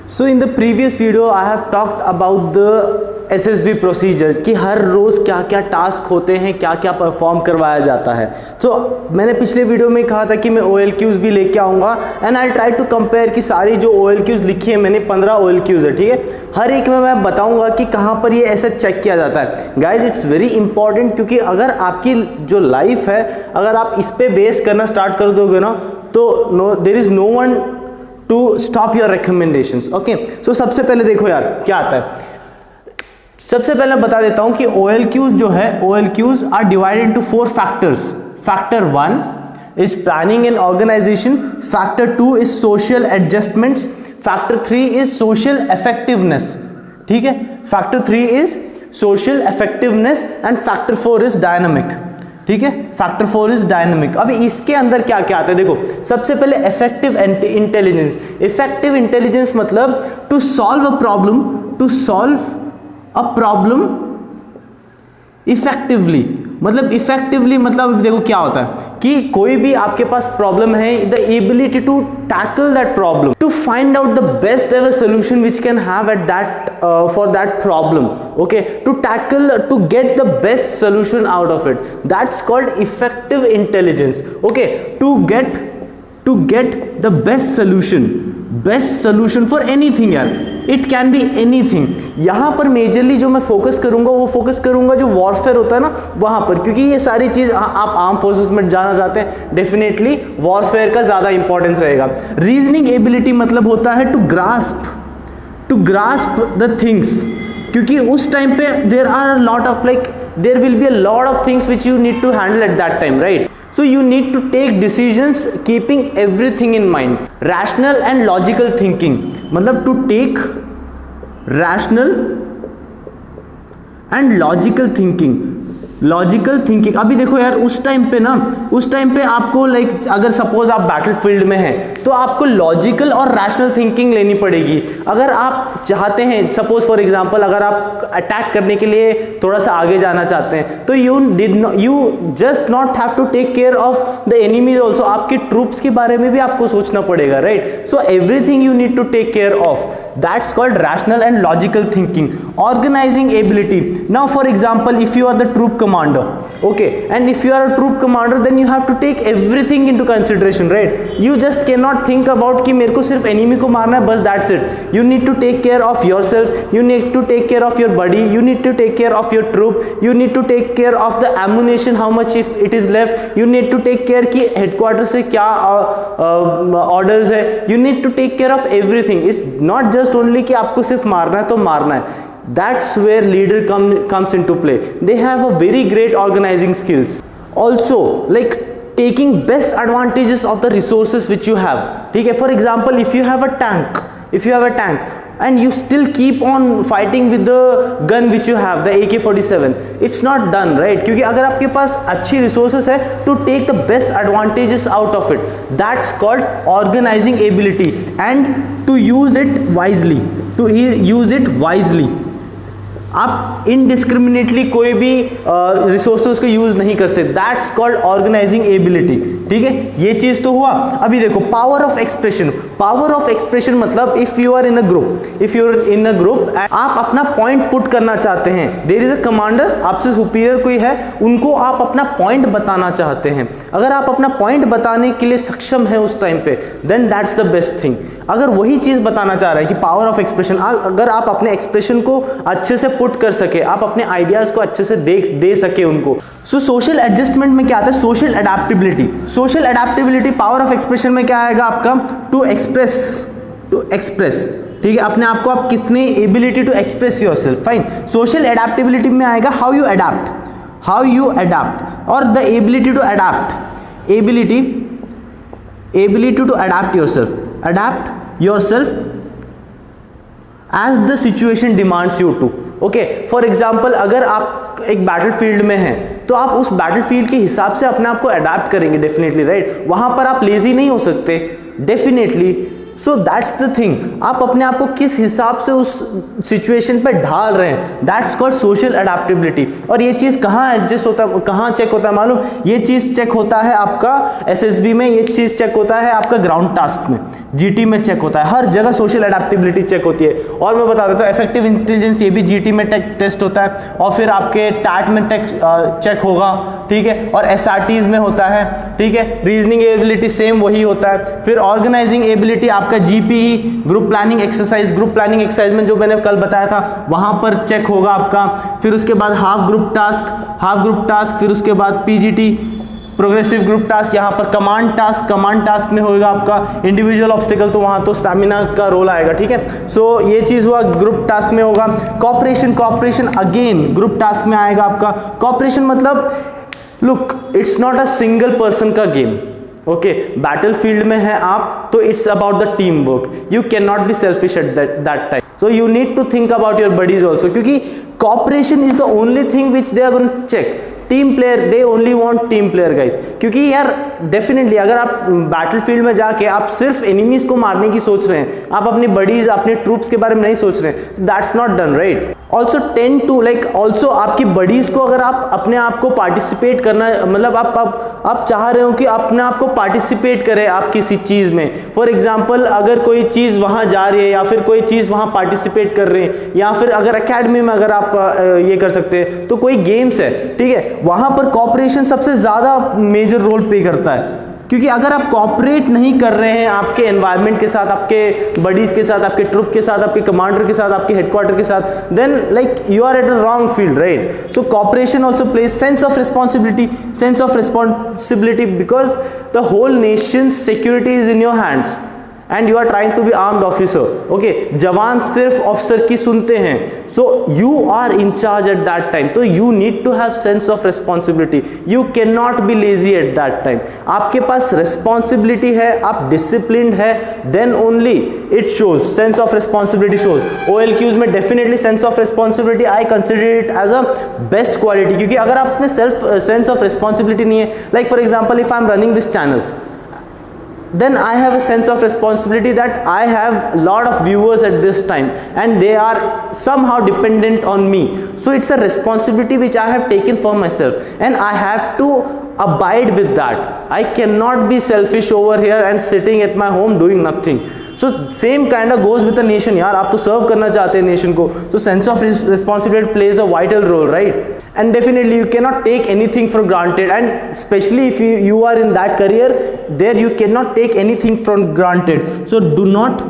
So in the previous video I have talked about the SSB procedure कि हर रोज़ क्या क्या task होते हैं, क्या क्या परफॉर्म करवाया जाता है। तो मैंने पिछले वीडियो में कहा था कि मैं OLQs भी लेके आऊँगा and I try to compare कि सारी जो OLQs लिखी है मैंने 15 OLQs है, ठीक है। हर एक में मैं बताऊँगा कि कहाँ पर ये ऐसे चेक किया जाता है। गाइज इट्स वेरी इंपॉर्टेंट, क्योंकि अगर आपकी जो लाइफ है अगर आप इस पर बेस करना स्टार्ट कर दोगे ना तो there is no one to stop your recommendations. Okay, so सबसे पहले देखो यार क्या आता है। सबसे पहले बता देता हूं कि OLQs जो है, OLQs are divided into 4 factors. Factor 1 is planning and organisation, factor 2 is social adjustments, factor 3 is social effectiveness, ठीक है। Factor 3 is social effectiveness and factor 4 is dynamic, ठीक है। Factor 4 is dynamic. अब इसके अंदर क्या क्या आता है देखो। सबसे पहले इफेक्टिव इंटेलिजेंस। इफेक्टिव इंटेलिजेंस मतलब to solve a problem, to solve a problem effectively. मतलब इफेक्टिवली मतलब देखो क्या होता है कि कोई भी आपके पास प्रॉब्लम है, the ability to tackle that problem, to find out the best ever solution which can have at that for that problem, okay, to tackle, to get the best solution out of it, that's called effective intelligence. Okay, to get the best solution for anything यार, it can be anything. यहां पर majorly जो मैं focus करूंगा वो focus करूंगा जो warfare होता है ना वहां पर, क्योंकि ये सारी चीज आप आर्म फोर्सेस में जाना चाहते हैं, डेफिनेटली वॉरफेयर का ज्यादा इंपॉर्टेंस रहेगा। रीजनिंग एबिलिटी मतलब होता है टू ग्रास्प द थिंग्स, क्योंकि उस टाइम पे there are lot of there will be a lot of things which you need to handle at that time, right. So you need to take decisions keeping everything in mind. Rational and logical thinking मतलब to take rational and logical thinking। अभी देखो यार उस time पे आपको अगर suppose आप battlefield में हैं तो आपको लॉजिकल और रैशनल थिंकिंग लेनी पड़ेगी। अगर आप चाहते हैं सपोज फॉर एग्जांपल अगर आप अटैक करने के लिए थोड़ा सा आगे जाना चाहते हैं तो you just not have to take care of the enemy also, आपके ट्रूप्स के बारे में भी आपको सोचना पड़ेगा, right. So everything you need to take care of, that's called rational and logical thinking. Organizing ability, now for example if you are the troop commander, okay, and if you are a troop commander then you have to take everything into consideration, right? You just cannot think about कि मेरे को सिर्फ enemy को मारना है बस, that's it. You need to take care of yourself, you need to take care of your body, you need to take care of your troop, you need to take care of the ammunition, how much if it is left, you need to take care कि headquarters से क्या orders है, you need to take care of everything. It's not just only कि आपको सिर्फ मारना है तो मारना है। That's where leader comes into play. They have a very great organizing skills. Also taking best advantages of the resources which you have, ठीक है। For example if you have a tank and you still keep on fighting with the gun which you have, the AK-47, it's not done, right? क्योंकि अगर आपके पास अच्छी resources है to take the best advantages out of it, that's called organizing ability and to use it wisely। आप indiscriminately कोई भी resources को use नहीं कर सकते, दैट्स कॉल्ड ऑर्गेनाइजिंग एबिलिटी, ठीक है। ये चीज तो हुआ। अभी देखो पावर ऑफ एक्सप्रेशन मतलब if you are in a group आप अपना पॉइंट पुट करना चाहते हैं, देयर इज अ कमांडर, आपसे सुपीरियर कोई है, उनको आप अपना पॉइंट बताना चाहते हैं। अगर आप अपना पॉइंट बताने के लिए सक्षम है उस टाइम पे, then that's the best thing. अगर वही चीज बताना चाह रहा है कि पावर ऑफ एक्सप्रेशन, अगर आप अपने एक्सप्रेशन को अच्छे से पुट कर सके, आप अपने आइडियाज को अच्छे से दे सके उनको। सो सोशल एडजस्टमेंट में क्या आता है, social adaptability. Power of expression में क्या आएगा आपका, टू एक्सप्रेस, ठीक है, अपने आप को आप कितने ability to express yourself, fine. Social adaptability में आएगा हाउ यू अडैप्ट और the ability to adapt, ability to adapt yourself as the situation demands you to. Okay, for example अगर आप एक बैटलफील्ड में हैं तो आप उस बैटलफील्ड के हिसाब से अपने आप को अडैप्ट करेंगे, डेफिनेटली, राइट। वहां पर आप लेजी नहीं हो सकते, definitely so that's the thing, आप अपने आप को किस हिसाब से उस सिचुएशन पे ढाल रहे हैं, दैट्स कॉल्ड सोशल अडेप्टेबिलिटी। और ये चीज़ कहाँ एडजस्ट होता है, कहाँ चेक होता है मालूम, ये चीज़ चेक होता है आपका एसएसबी में, ये चीज़ चेक होता है आपका ग्राउंड टास्क में, जीटी में चेक होता है, हर जगह सोशल अडेप्टेबिलिटी चेक होती है। और मैं बता देता हूँ इफेक्टिव इंटेलिजेंस ये भी जीटी में टेस्ट होता है, और फिर आपके टैट में चेक होगा, ठीक है, और एसआरटीज में होता है, ठीक है। रीजनिंग एबिलिटी सेम वही होता है। फिर ऑर्गेनाइजिंग एबिलिटी आपका GPE, group planning exercise, group planning exercise में जो मैंने कल बताया था वहां पर चेक होगा आपका। फिर उसके बाद हाफ ग्रुप टास्क, फिर उसके बाद पीजीटी प्रोग्रेसिव ग्रुप टास्क, यहाँ पर कमांड टास्क में होगा आपका इंडिविजुअल ऑब्स्टिकल, तो वहाँ तो स्टैमिना का रोल आएगा, ठीक है। सो ये चीज़ हुआ ग्रुप टास्क में होगा। कॉपरेशन अगेन ग्रुप टास्क में आएगा आपका। कॉपरेशन मतलब look, it's not a single person का गेम, ओके, बैटलफील्ड में है आप तो it's about the team work, you can not be selfish at that time, so you need to think about your buddies also, क्योंकि cooperation is the only thing which they are going to check. Team player, they only want team player guys, क्योंकि यार definitely अगर आप battlefield में जाके आप सिर्फ enemies को मारने की सोच रहे हैं, आप अपनी बडीज अपने ट्रूप्स के बारे में नहीं सोच रहे हैं, तो that's not done right. Also tend to like also आपकी बडीज को अगर आप अपने आप को पार्टिसिपेट करना, मतलब आप चाह रहे हो कि अपने आप को पार्टिसिपेट करें आप किसी चीज में, फॉर एग्जाम्पल अगर कोई चीज वहां जा रही है या फिर कोई चीज वहां पार्टिसिपेट कर रहे हैं, या फिर अगर एकेडमी में अगर आप ये कर सकते हैं, तो कोई गेम्स है, ठीक है, वहां पर कॉपरेशन सबसे ज्यादा मेजर रोल प्ले करता है। क्योंकि अगर आप कॉपरेट नहीं कर रहे हैं आपके एनवायरनमेंट के साथ, आपके बडीज के साथ, आपके ट्रुप के साथ, आपके कमांडर के साथ, आपके हेडक्वार्टर के साथ, then like you are at a wrong field right. So cooperation also plays sense of responsibility because the whole nation security is in your hands and you are trying to be armed officer, okay. Jawan सिर्फ officer की सुनते हैं, so you are in charge at that time, तो you need to have sense of responsibility, you can not be lazy at that time. आपके पास responsibility है, आप disciplined है, then only it shows, sense of responsibility shows. OLQs में definitely sense of responsibility I consider it as a best quality, क्योंकि अगर आप में sense of responsibility नहीं है, like for example if I am running this channel, then I have a sense of responsibility that I have a lot of viewers at this time and they are somehow dependent on me, so it's a responsibility which I have taken for myself and I have to abide with that. I cannot be selfish over here and sitting at my home doing nothing. So same kind of goes with the nation यार, आप तो सर्व करना चाहते हैं nation को, so sense of responsibility plays a vital role right, and definitely you cannot take anything for granted, and especially if you are in that career there you cannot take anything for granted, so do not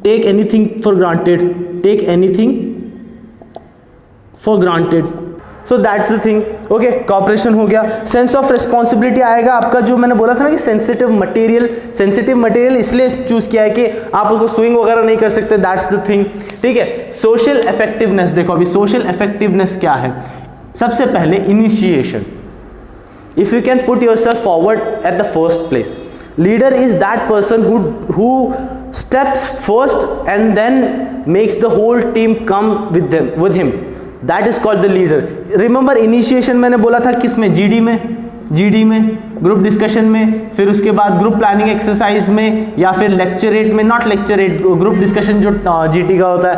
take anything for granted, take anything for granted. So that's the thing, okay. Cooperation हो गया। Sense of responsibility आएगा आपका, जो मैंने बोला था ना कि सेंसिटिव मटेरियल इसलिए चूज किया है कि आप उसको स्विंग वगैरह नहीं कर सकते, दैट्स द थिंग, ठीक है। सोशल इफेक्टिवनेस, देखो अभी सोशल इफेक्टिवनेस क्या है। सबसे पहले initiation, if you can put yourself forward at the first place. Leader is that person who steps first and then makes the whole team come with him. That is called the leader. Remember initiation मैंने बोला था किसमें, GD में, group discussion में, फिर उसके बाद group planning exercise में, या फिर लेक्चरेट में, नॉट लेक्चरेट, ग्रुप डिस्कशन जो GT का होता है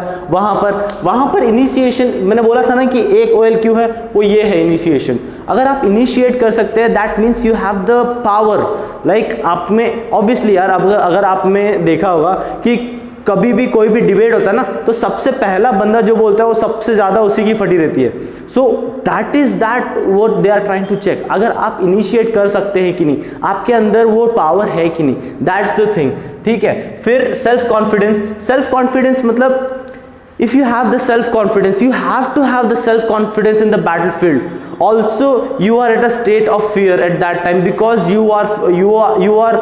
वहाँ पर इनिशिएशन मैंने बोला था ना कि एक OLQ है, वो ये है इनिशिएशन। अगर आप इनिशिएट कर सकते हैं that means you have the power, like आप में ऑब्वियसली यार, अगर आप में देखा होगा कि कभी भी कोई भी डिबेट होता है ना, तो सबसे पहला बंदा जो बोलता है वो सबसे ज्यादा उसी की फटी रहती है। So that is that what they are trying to check, अगर आप इनिशिएट कर सकते हैं कि नहीं, आपके अंदर वो पावर है कि नहीं, दैट्स द थिंग, ठीक है। फिर सेल्फ कॉन्फिडेंस मतलब if you have the self confidence, you have to have the self confidence in the battlefield. Also you are at a state of fear at that time because you are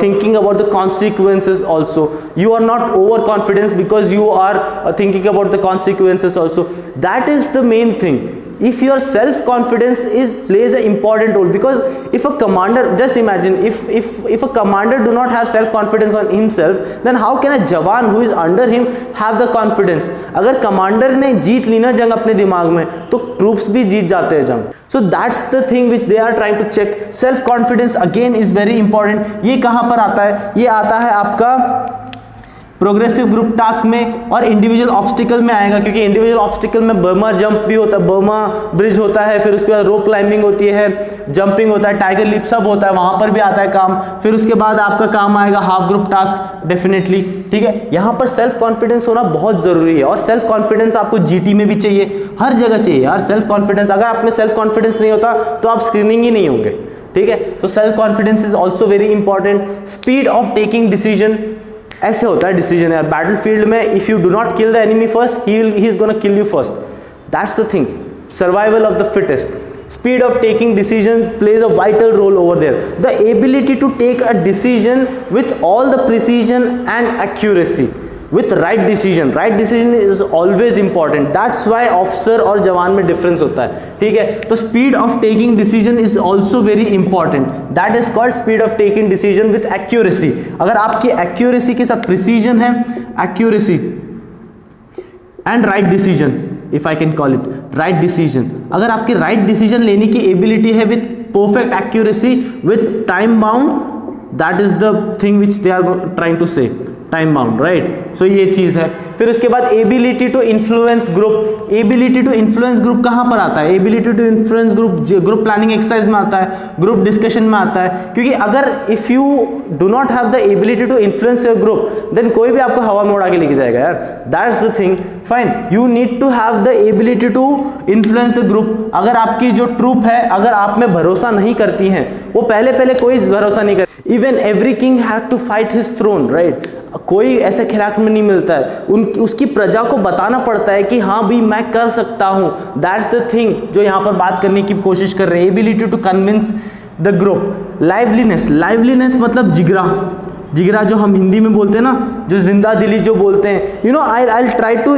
thinking about the consequences also. You are not overconfident because you are thinking about the consequences also. That is the main thing. If your self confidence plays an important role, because if a commander, just imagine if a commander do not have self confidence on himself, then how can a jawan who is under him have the confidence? अगर commander ने जीत ली ना जंग अपने दिमाग में, तो troops भी जीत जाते हैं जंग। So that's the thing which they are trying to check. Self confidence again is very important. ये कहां पर आता है? ये आता है आपका प्रोग्रेसिव ग्रुप टास्क में और इंडिविजुअल ऑब्स्टिकल में आएगा, क्योंकि इंडिविजुअल ऑब्स्टिकल में बर्मा जंप भी होता है, बर्मा ब्रिज होता है, फिर उसके बाद रोप क्लाइंबिंग होती है, जंपिंग होता है, टाइगर लीप सब होता है, वहां पर भी आता है काम। फिर उसके बाद आपका काम आएगा हाफ ग्रुप टास्क डेफिनेटली, ठीक है। यहाँ पर सेल्फ कॉन्फिडेंस होना बहुत जरूरी है, और सेल्फ कॉन्फिडेंस आपको जीटी में भी चाहिए, हर जगह चाहिए यार सेल्फ कॉन्फिडेंस। अगर आप में सेल्फ कॉन्फिडेंस नहीं होता तो आप स्क्रीनिंग ही नहीं होंगे, ठीक है। तो self confidence is also very important. Speed of taking decision, ऐसे होता है डिसीजन यार बैटल फील्ड में, if you do not kill the enemy first he is gonna kill you first, that's the thing, survival of the fittest. Speed of taking decision plays a vital role over there. The ability to take a decision with all the precision and accuracy, with right decision is always important. That's why officer और जवान में difference होता है, ठीक है। तो speed of taking decision is also very important. That is called speed of taking decision with accuracy. अगर आपकी accuracy के साथ precision है, accuracy and right decision, if I can call it right decision, अगर आपकी right decision लेने की ability है with perfect accuracy, with time bound, that is the thing which they are trying to say, time bound, right? So ये चीज़ है। फिर उसके बाद ability to influence group, ability to influence group कहाँ पर आता है? ability to influence group planning exercise में आता है, group discussion में आता है, क्योंकि अगर if you do not have the ability to influence your group, then कोई भी आपको हवा में उड़ा के लेके जाएगा यार, that's the thing, fine, you need to have the ability to influence the group। अगर आपकी जो ट्रूप है अगर आप में भरोसा नहीं करती हैं, वो पहले कोई भरोसा नहीं कर, even every king had to fight his throne, right? कोई ऐसे खिलाफ में नहीं मिलता है, उसकी प्रजा को बताना पड़ता है कि हाँ भी मैं कर सकता हूँ, दैट्स द थिंग जो यहाँ पर बात करने की कोशिश कर रहे हैं। Ability to convince the group. Liveliness मतलब जिगरा जो हम हिंदी में बोलते हैं ना, जो जिंदा दिली जो बोलते हैं, you know I try to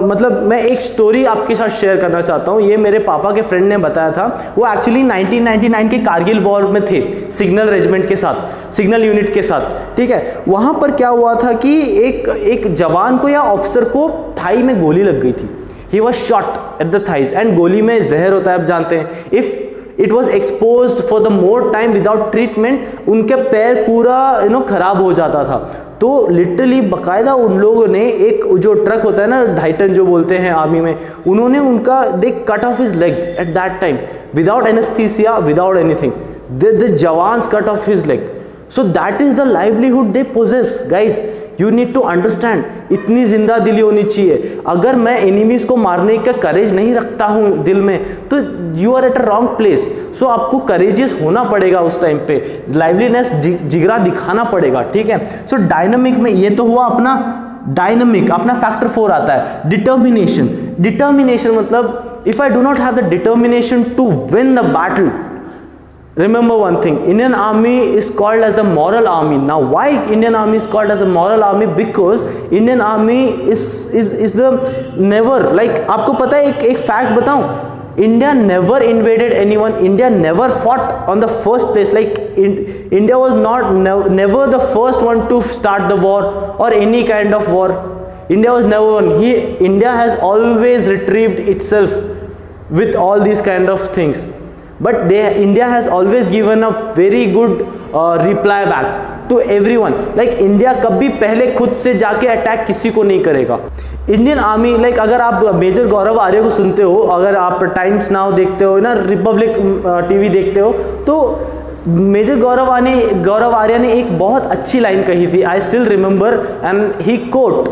मतलब मैं एक स्टोरी आपके साथ शेयर करना चाहता हूँ। ये मेरे पापा के फ्रेंड ने बताया था, वो एक्चुअली 1999 के कारगिल वॉर में थे, सिग्नल रेजिमेंट के साथ, सिग्नल यूनिट के साथ, ठीक है। वहाँ पर क्या हुआ था कि एक जवान को या ऑफिसर को थाई में गोली लग गई थी, he was shot at the thighs, and गोली में जहर होता है आप जानते हैं। If it was expose for the more time without treatment, उनके पैर पूरा खराब हो जाता था। तो लिटरली बाकायदा उन लोगों ने एक जो ट्रक होता है ना 2.5 टन जो बोलते हैं आर्मी में, उन्होंने उनका they cut off his leg at that time without anaesthesia, without anything, the jawans cut off his leg. So that is the livelihood they possess guys, you need to understand, इतनी जिंदा दिली होनी चाहिए। अगर मैं एनिमीज को मारने का करेज नहीं रखता हूँ दिल में, तो you are at a wrong place. So आपको करेजियस होना पड़ेगा उस टाइम पे, लाइवलीनेस जिगरा दिखाना पड़ेगा, ठीक है। सो डायनामिक में ये तो हुआ अपना डायनामिक, अपना फैक्टर 4 आता है डिटर्मिनेशन मतलब if I do not have the determination to win the battle, remember one thing, Indian army is called as the moral army. Now why Indian army is called as a moral army? Because Indian army is the never, like आपको पता है एक fact बताऊं, India never invaded anyone, India never fought on the first place, like India was never the first one to start the war or any kind of war. India was never one. India has always retrieved itself with all these kind of things. But India has always given a very good reply back to everyone. Like India कभी पहले खुद से जाके attack किसी को नहीं करेगा। Indian army, like अगर आप मेजर गौरव आर्य को सुनते हो, अगर आप टाइम्स नाउ देखते हो ना, रिपब्लिक टीवी देखते हो, तो मेजर गौरव आर्य ने एक बहुत अच्छी लाइन कही थी, I still remember, and he quote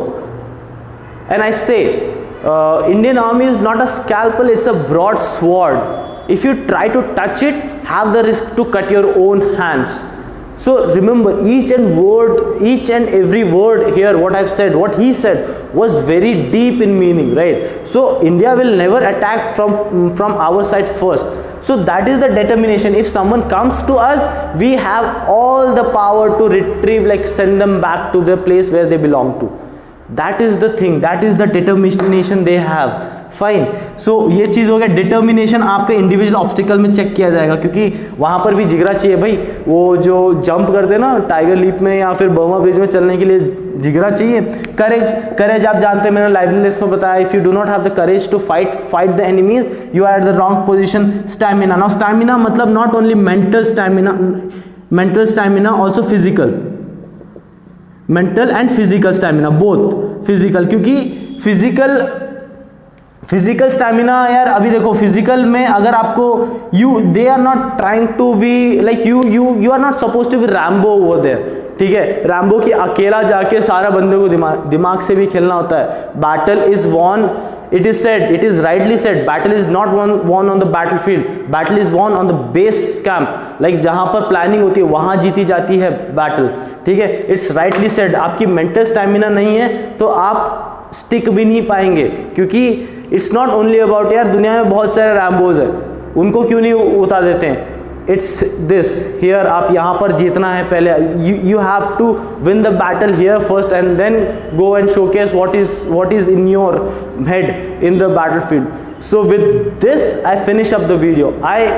and I say, Indian army is not a scalpel, it's a broad sword. If you try to touch it, have the risk to cut your own hands. So remember, each and every word here, what I've said, what he said was very deep in meaning, right? So India will never attack from our side first. So that is the determination. If someone comes to us, we have all the power to retrieve, like send them back to the place where they belong to. That is the thing, that is the determination they have. Fine. So ये चीज़ हो गया. Determination आपके individual obstacle में check किया जाएगा, क्योंकि वहाँ पर भी जिगरा चाहिए भाई. वो जो जंप करते हैं ना टाइगर लीप में या फिर बर्मा ब्रिज में चलने के लिए जिगरा चाहिए. करेज आप जानते हैं, मैंने लाइवलीनेस में बताया. If you do not have the courage to fight the enemies, you are at the wrong position. Stamina. Now stamina मतलब not only mental stamina, also physical. Mental and physical stamina both, physical, क्योंकि physical stamina यार, अभी देखो physical में अगर आपको they are not trying to be like you are not suppose to be Rambo over there, ठीक है, Rambo की अकेला जाके सारा बंदे को दिमाग से भी खेलना होता है। Battle is won, it is said, it is rightly said, battle is not won on the battle field, battle is won on the base camp, like जहां पर प्लानिंग होती है वहां जीती जाती है बैटल, ठीक है, इट्स राइटली सेड। आपकी मेंटल स्टैमिना नहीं है तो आप स्टिक भी नहीं पाएंगे, क्योंकि इट्स नॉट ओनली अबाउट, यार दुनिया में बहुत सारे रैम्बोज है, उनको क्यों नहीं उतार देते हैं, इट्स दिस हियर, आप यहाँ पर जीतना है पहले, you have to win the battle here first and then go and showcase what is in your head in the battle field. So with this I finish up the video. I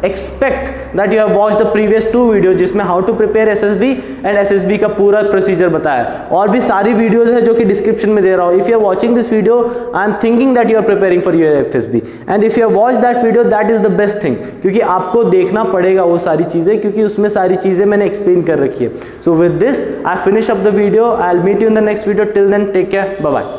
expect that you have watched the previous 2 video जिसमें how to prepare SSB and SSB का पूरा procedure बताया, और भी सारी videos है जो कि डिस्क्रिप्शन में दे रहा हूँ। If you are watching this video I am thinking that you are preparing for your FSB and if you have watched that video that is the best thing, क्योंकि आपको देखना पड़ेगा वो सारी चीजें, क्योंकि उसमें सारी चीजें मैंने एक्सप्लेन कर रखी है। So with this I finish up the video, I will meet you in the next video, till then take care, bye bye.